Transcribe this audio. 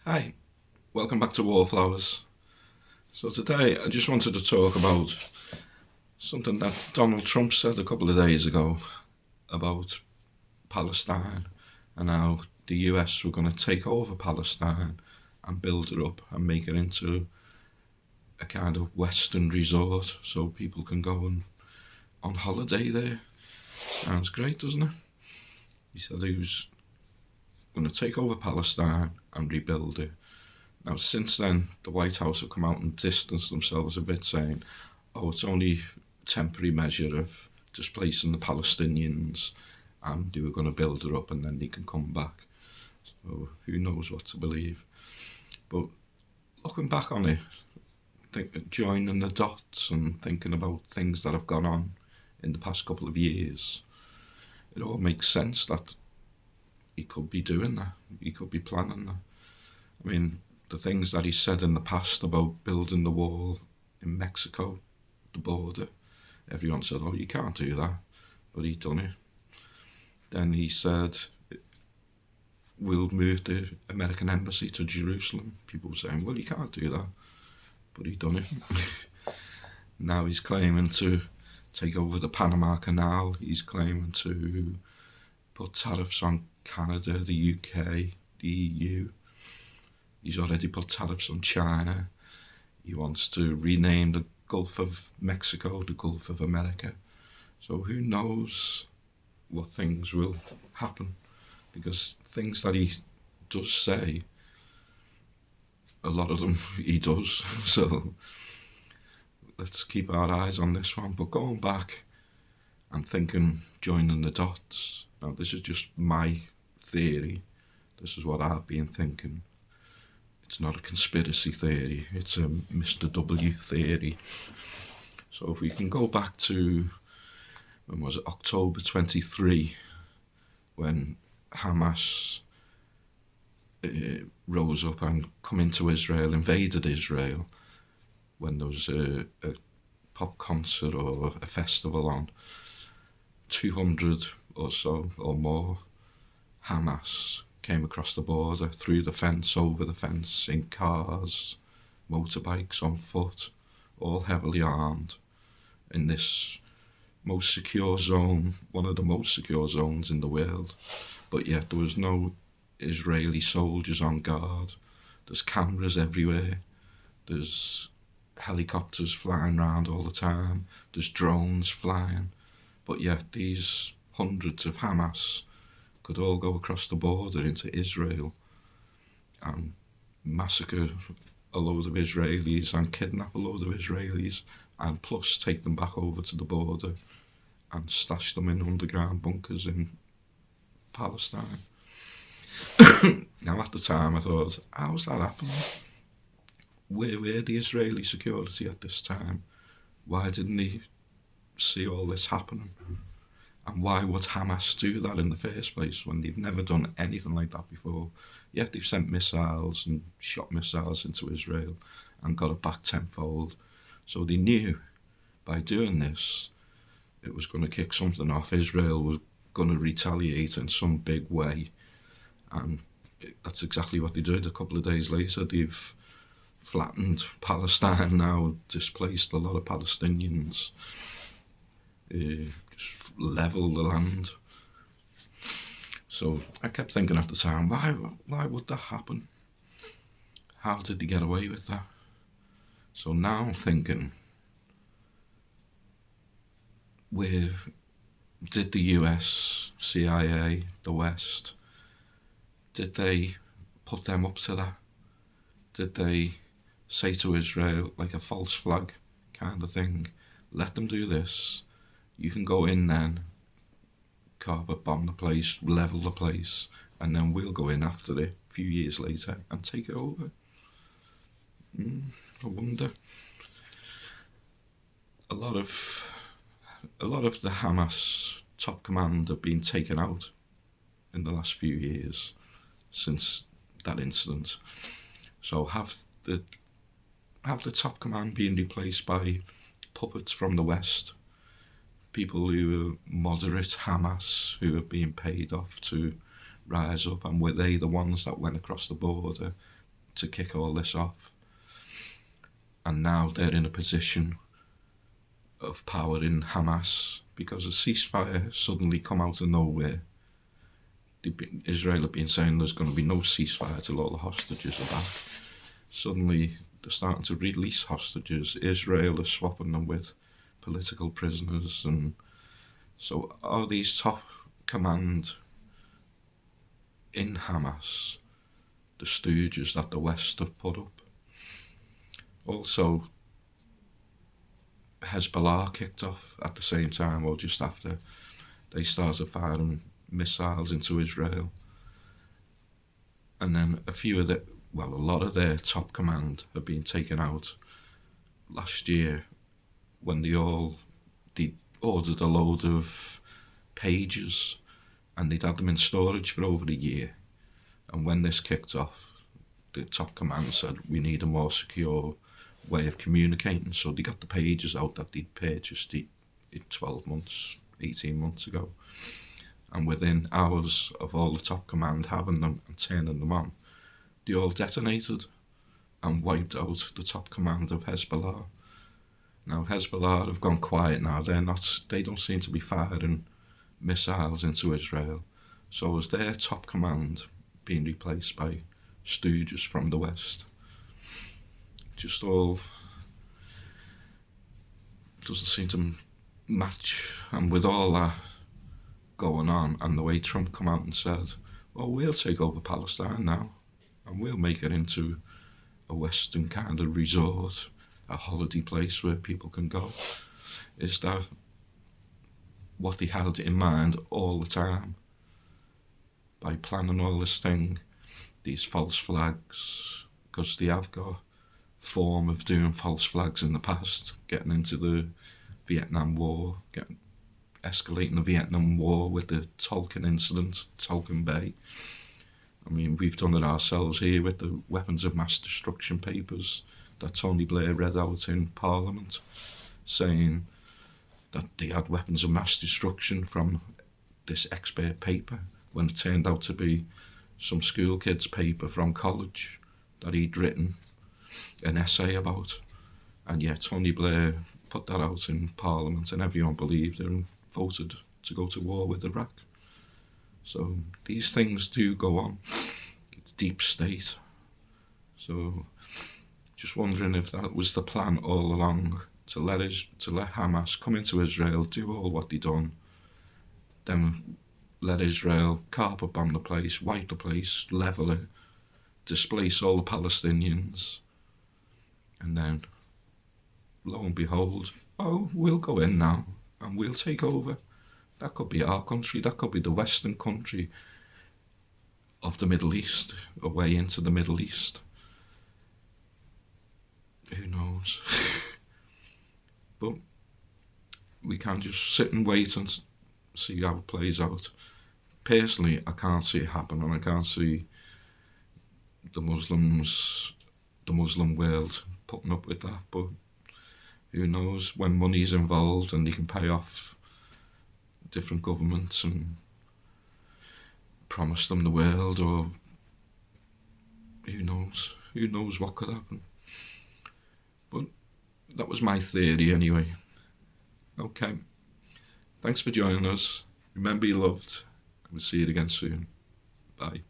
Hi, welcome back to Wallflowers. So today I just wanted to talk about something that Donald Trump said a couple of days ago about Palestine and how the US were going to take over Palestine and build it up and make it into a kind of Western resort so people can go on holiday there. Sounds great, doesn't it? He said he was going to take over Palestine and rebuild it. Now, since then, the White House have come out and distanced themselves a bit, saying, oh, it's only a temporary measure of displacing the Palestinians, and they were going to build it up and then they can come back. So who knows what to believe. But looking back on it, joining the dots and thinking about things that have gone on in the past couple of years, it all makes sense that he could be doing that. He could be planning that. I mean, the things that he said in the past about building the wall in Mexico, the border, everyone said, oh, you can't do that, but he done it. Then he said, we'll move the American embassy to Jerusalem. People were saying, well, you can't do that, but he done it. Now he's claiming to take over the Panama Canal. He's claiming to put tariffs on Canada, the UK, the EU. He's already put tariffs on China. He wants to rename the Gulf of Mexico the Gulf of America. So who knows what things will happen, because things that he does say, a lot of them he does. So let's keep our eyes on this one. But going back and thinking, joining the dots, now this is just my theory. This is what I've been thinking. It's not a conspiracy theory, it's a Mr. W theory. So if we can go back to, when was it, October 23, when Hamas rose up and come into Israel, invaded Israel, when there was a pop concert or a festival on, 200 or so or more Hamas came across the border, through the fence, over the fence, in cars, motorbikes, on foot, all heavily armed, in this most secure zone, one of the most secure zones in the world. But yet there was no Israeli soldiers on guard. There's cameras everywhere. There's helicopters flying around all the time. There's drones flying. But yet these hundreds of Hamas could all go across the border into Israel and massacre a load of Israelis and kidnap a load of Israelis, and plus take them back over to the border and stash them in underground bunkers in Palestine. Now at the time I thought, how's that happening? Where were the Israeli security at this time? Why didn't they see all this happening? And why would Hamas do that in the first place when they've never done anything like that before? Yet they've sent missiles and shot missiles into Israel and got it back tenfold. So they knew by doing this, it was going to kick something off. Israel was going to retaliate in some big way. And that's exactly what they did. A couple of days later, they've flattened Palestine now, displaced a lot of Palestinians. Just level the land. So I kept thinking at the time, why would that happen? How did they get away with that? So now I'm thinking, where did the US, CIA, the West, did they put them up to that? Did they say to Israel, like a false flag kind of thing, let them do this, you can go in then, carpet bomb the place, level the place, and then we'll go in after it a few years later and take it over? I wonder. A lot of the Hamas top command have been taken out in the last few years since that incident. So have the top command been replaced by puppets from the West? People who are moderate Hamas, who are being paid off to rise up, and were they the ones that went across the border, to kick all this off. And now they're in a position of power in Hamas because a ceasefire suddenly come out of nowhere. Israel have been saying there's going to be no ceasefire till all the hostages are back. Suddenly they're starting to release hostages. Israel is swapping them with political prisoners, and so are these top command in Hamas the stooges that the West have put up? Also, Hezbollah kicked off at the same time, or just after. They started firing missiles into Israel, and then a lot of their top command have been taken out last year when they ordered a load of pages, and they'd had them in storage for over a year. And when this kicked off, the top command said we need a more secure way of communicating, so they got the pages out that they'd purchased 12 months, 18 months ago. And within hours of all the top command having them and turning them on, they all detonated and wiped out the top command of Hezbollah. Now Hezbollah have gone quiet now. They don't seem to be firing missiles into Israel. So is their top command being replaced by stooges from the West? Just all doesn't seem to match. And with all that going on, and the way Trump come out and said, well, we'll take over Palestine now and we'll make it into a Western kind of resort, a holiday place where people can go. Is that what he had in mind all the time by planning all this thing, these false flags? Because they have got form of doing false flags in the past, getting into the Vietnam War, escalating the Vietnam War with the Tonkin incident, Tonkin Bay. I mean, we've done it ourselves here with the weapons of mass destruction papers that Tony Blair read out in Parliament, saying that they had weapons of mass destruction from this expert paper, when it turned out to be some school kid's paper from college that he'd written an essay about. And yet Tony Blair put that out in Parliament and everyone believed it and voted to go to war with Iraq. So these things do go on. It's deep state. So just wondering if that was the plan all along, to let Hamas come into Israel, do all what they done, then let Israel carpet bomb the place, wipe the place, level it, displace all the Palestinians, and then lo and behold, oh, we'll go in now and we'll take over. That could be our country, that could be the Western country of the Middle East, a way into the Middle East. Who knows? But we can just sit and wait and see how it plays out. Personally, I can't see it happen, and I can't see the Muslim world putting up with that. But who knows, when money's involved and they can pay off different governments and promise them the world, or who knows what could happen. But that was my theory anyway. Okay, thanks for joining us. Remember you're loved, and we'll see you again soon. Bye.